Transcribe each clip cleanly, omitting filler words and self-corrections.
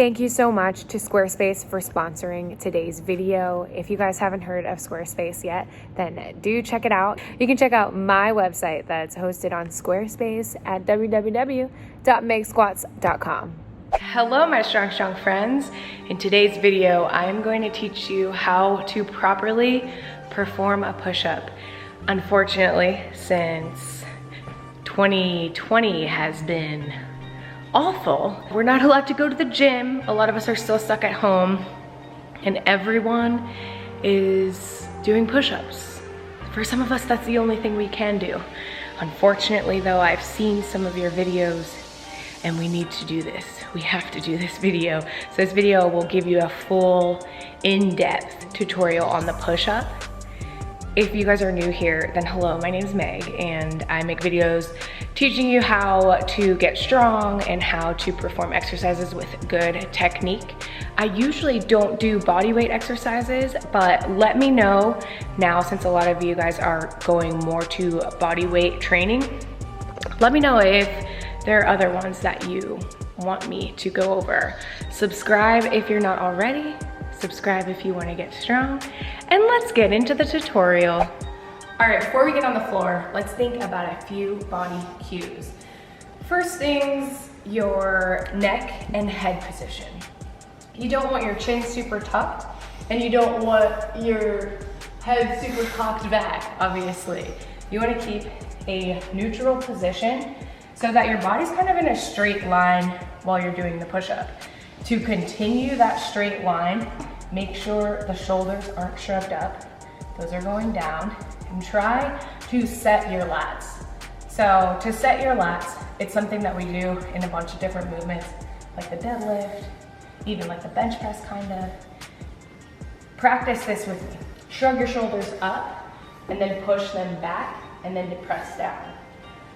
Thank you so much to Squarespace for sponsoring today's video. If you guys haven't heard of Squarespace yet, then do check it out. You can check out my website that's hosted on Squarespace at www.megsquats.com. Hello, my strong friends. In today's video, I'm going to teach you how to properly perform a push-up. Unfortunately, since 2020 has been awful, we're not allowed to go to the gym. A lot of us are still stuck at home, and everyone is doing push-ups. For some of us, that's the only thing we can do. Unfortunately, though, I've seen some of your videos, and we need to do this. We have to do this video. So this video will give you a full, in-depth tutorial on the push-up. If you guys are new here, then hello, my name is Meg, and I make videos teaching you how to get strong and how to perform exercises with good technique. I usually don't do body weight exercises, but let me know now, since a lot of you guys are going more to body weight training, let me know if there are other ones that you want me to go over. Subscribe if you're not already. Subscribe if you want to get strong, and let's get into the tutorial. All right, before we get on the floor, let's think about a few body cues. First things, your neck and head position. You don't want your chin super tucked, and you don't want your head super cocked back, obviously. You want to keep a neutral position so that your body's kind of in a straight line while you're doing the push-up. To continue that straight line, make sure the shoulders aren't shoved up. Those are going down. And try to set your lats. So to set your lats, it's something that we do in a bunch of different movements, like the deadlift, even like the bench press kind of. Practice this with me. Shrug your shoulders up and then push them back and then press down.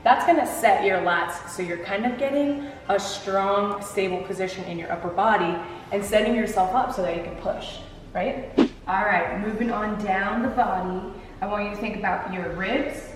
That's gonna set your lats, so you're kind of getting a strong, stable position in your upper body and setting yourself up so that you can push, right? All right, moving on down the body, I want you to think about your ribs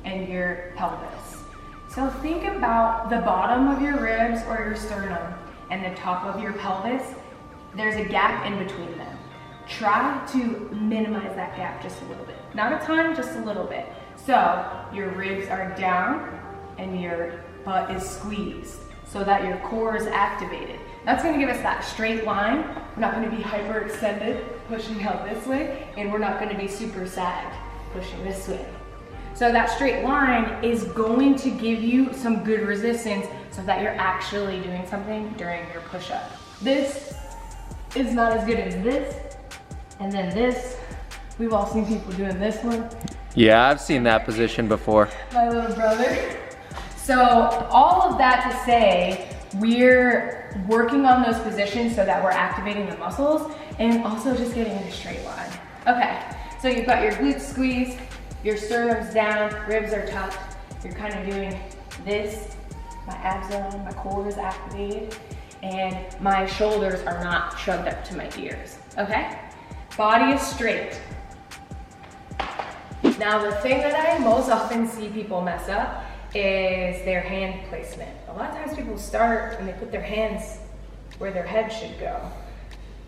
and your pelvis. So think about the bottom of your ribs or your sternum and the top of your pelvis. There's a gap in between them. Try to minimize that gap just a little bit. Not a ton, just a little bit. So your ribs are down and your butt is squeezed so that your core is activated. That's gonna give us that straight line. We're not gonna be hyperextended, pushing out this way, and we're not gonna be super sagged, pushing this way. So that straight line is going to give you some good resistance so that you're actually doing something during your push-up. This is not as good as this, and then this. We've all seen people doing this one. Yeah, I've seen that position before. My little brother. So all of that to say, we're working on those positions so that we're activating the muscles and also just getting in a straight line. Okay, so you've got your glutes squeezed, your sternum's down, ribs are tucked. You're kind of doing this. My abs are on, my core is activated, and my shoulders are not shoved up to my ears, okay? Body is straight. Now the thing that I most often see people mess up is their hand placement. A lot of times people start and they put their hands where their head should go.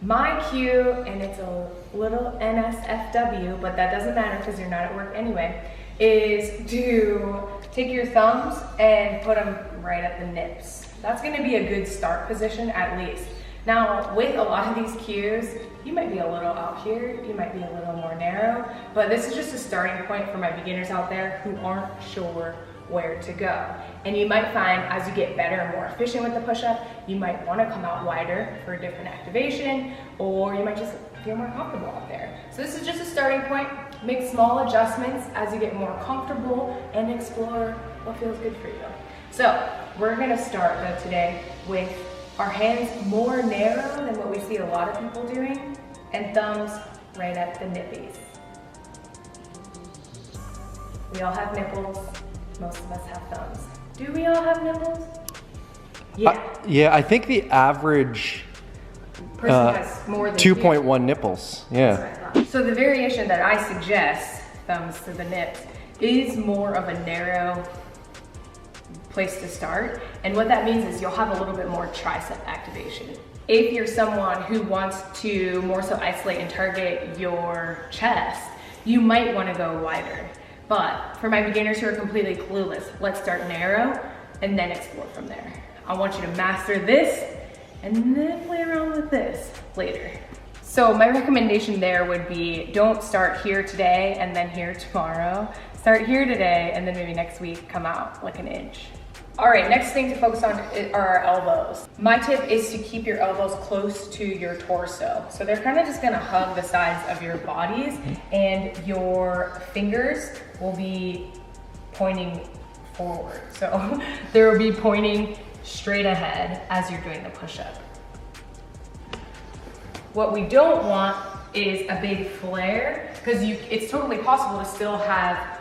My cue, and it's a little NSFW, but that doesn't matter because you're not at work anyway, is to take your thumbs and put them right at the nips. That's gonna be a good start position at least. Now, with a lot of these cues, you might be a little out here, you might be a little more narrow, but this is just a starting point for my beginners out there who aren't sure where to go. And you might find as you get better and more efficient with the push-up, you might want to come out wider for a different activation, or you might just feel more comfortable out there. So this is just a starting point. Make small adjustments as you get more comfortable and explore what feels good for you. So we're gonna start though today with our hands more narrow than what we see a lot of people doing, and thumbs right at the nippies. We all have nipples. Most of us have thumbs. Do we all have nipples? Yeah. Yeah, I think the average person has more than 2.1 nipples. Yeah. That's what I thought. So the variation that I suggest, thumbs to the nips, is more of a narrow place to start. And what that means is you'll have a little bit more tricep activation. If you're someone who wants to more so isolate and target your chest, you might want to go wider. But for my beginners who are completely clueless, let's start narrow and then explore from there. I want you to master this and then play around with this later. So my recommendation there would be, don't start here today and then here tomorrow. Start here today and then maybe next week come out like an inch. All right, next thing to focus on are our elbows. My tip is to keep your elbows close to your torso. So they're kind of just gonna hug the sides of your bodies, and your fingers will be pointing forward. So they will be pointing straight ahead as you're doing the push-up. What we don't want is a big flare, because it's totally possible to still have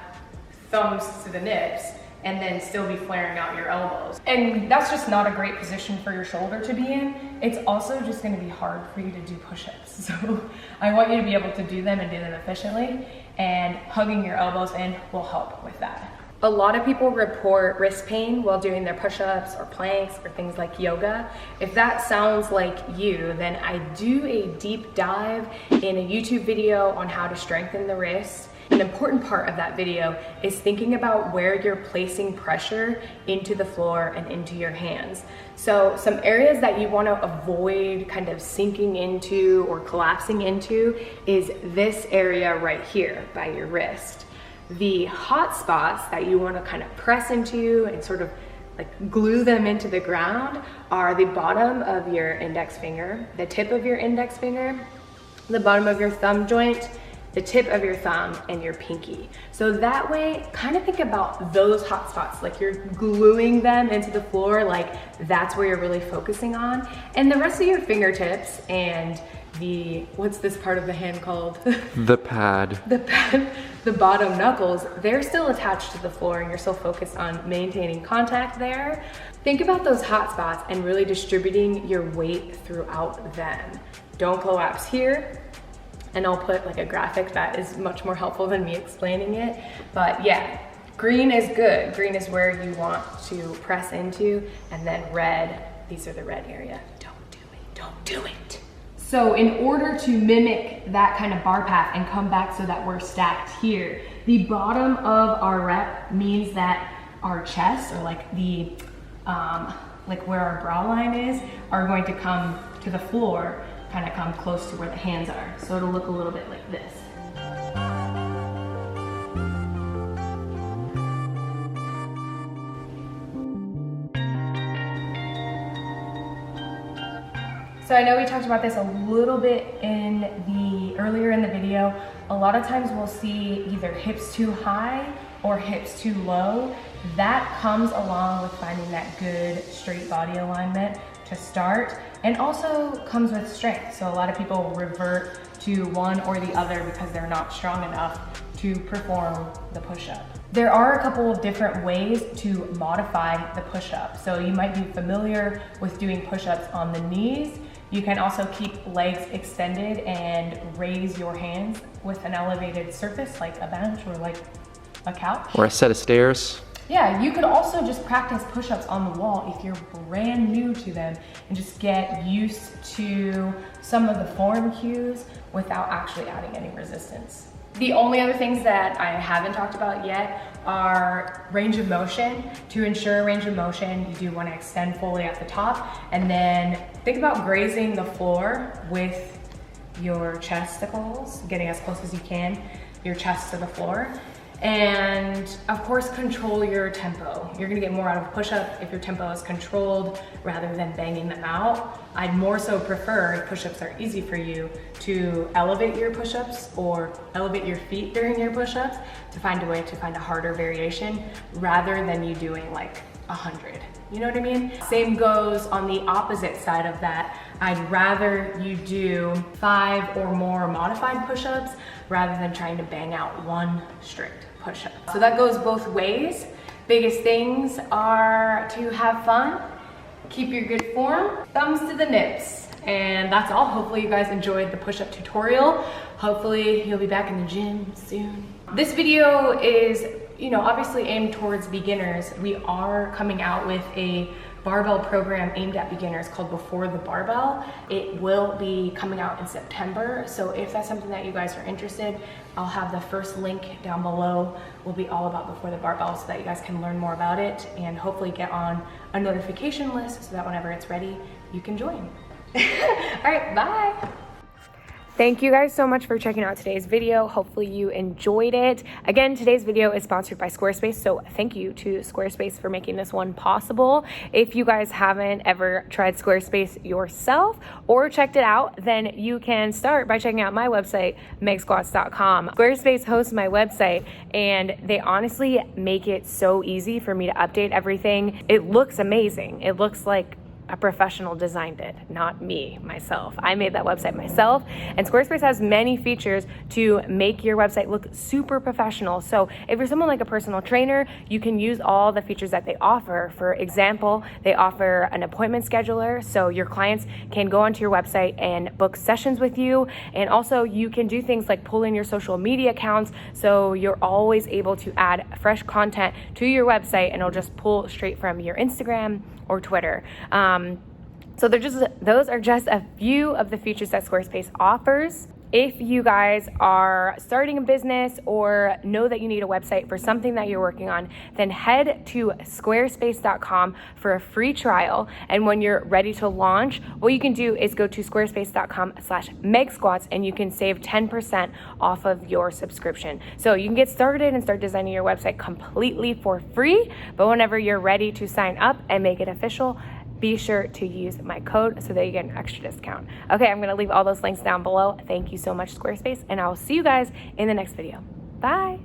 thumbs to the nips and then still be flaring out your elbows. And that's just not a great position for your shoulder to be in. It's also just gonna be hard for you to do push-ups. So I want you to be able to do them and do them efficiently, and hugging your elbows in will help with that. A lot of people report wrist pain while doing their push-ups or planks or things like yoga. If that sounds like you, then I do a deep dive in a YouTube video on how to strengthen the wrist. An important part of that video is thinking about where you're placing pressure into the floor and into your hands. So some areas that you want to avoid kind of sinking into or collapsing into is this area right here by your wrist. The hot spots that you want to kind of press into and sort of like glue them into the ground are the bottom of your index finger, the tip of your index finger, the bottom of your thumb joint, the tip of your thumb, and your pinky. So that way, kind of think about those hot spots, like you're gluing them into the floor, like that's where you're really focusing on. And the rest of your fingertips and what's this part of the hand called? The pad. The pad, the bottom knuckles, they're still attached to the floor and you're still focused on maintaining contact there. Think about those hot spots and really distributing your weight throughout them. Don't collapse here. And I'll put like a graphic that is much more helpful than me explaining it. But yeah, green is good. Green is where you want to press into, and then red, these are the red area. Don't do it, don't do it. So in order to mimic that kind of bar path and come back so that we're stacked here, the bottom of our rep means that our chest, or like the, like where our brow line is, are going to come to the floor, kind of come close to where the hands are. So it'll look a little bit like this. So I know we talked about this a little bit earlier in the video. A lot of times we'll see either hips too high or hips too low. That comes along with finding that good straight body alignment to start, and also comes with strength. So a lot of people revert to one or the other because they're not strong enough to perform the push-up. There are a couple of different ways to modify the push-up. So you might be familiar with doing push-ups on the knees. You can also keep legs extended and raise your hands with an elevated surface like a bench or like a couch. Or a set of stairs. Yeah, you could also just practice push-ups on the wall if you're brand new to them and just get used to some of the form cues without actually adding any resistance. The only other things that I haven't talked about yet are range of motion. To ensure range of motion, you do want to extend fully at the top, and then think about grazing the floor with your chesticles, getting as close as you can, your chest to the floor. And of course, control your tempo. You're gonna get more out of a push-up if your tempo is controlled rather than banging them out. I'd more so prefer, if push-ups are easy for you, to elevate your push-ups or elevate your feet during your push-ups to find a way to find a harder variation rather than you doing like 100. You know what I mean? Same goes on the opposite side of that. I'd rather you do 5 or more modified push-ups rather than trying to bang out one strict push-up. So that goes both ways. Biggest things are to have fun, keep your good form, thumbs to the nips. And that's all. Hopefully you guys enjoyed the push-up tutorial. Hopefully you'll be back in the gym soon. This video is obviously aimed towards beginners, we are coming out with a barbell program aimed at beginners called Before the Barbell. It will be coming out in September. So if that's something that you guys are interested, I'll have the first link down below. Will be all about Before the Barbell so that you guys can learn more about it and hopefully get on a notification list so that whenever it's ready, you can join. All right, bye. Thank you guys so much for checking out today's video. Hopefully you enjoyed it. Again, today's video is sponsored by Squarespace, so thank you to Squarespace for making this one possible. If you guys haven't ever tried Squarespace yourself or checked it out, then you can start by checking out my website, megsquats.com. Squarespace hosts my website, and they honestly make it so easy for me to update everything. It looks amazing. It looks like a professional designed it, not me, myself. I made that website myself, and Squarespace has many features to make your website look super professional. So if you're someone like a personal trainer, you can use all the features that they offer. For example, they offer an appointment scheduler, so your clients can go onto your website and book sessions with you. And also you can do things like pull in your social media accounts, so you're always able to add fresh content to your website, and it'll just pull straight from your Instagram or Twitter. So those are just a few of the features that Squarespace offers. If you guys are starting a business or know that you need a website for something that you're working on, then head to squarespace.com for a free trial. And when you're ready to launch, what you can do is go to squarespace.com/megsquats and you can save 10% off of your subscription. So you can get started and start designing your website completely for free. But whenever you're ready to sign up and make it official, be sure to use my code so that you get an extra discount. Okay, I'm gonna leave all those links down below. Thank you so much, Squarespace, and I will see you guys in the next video. Bye.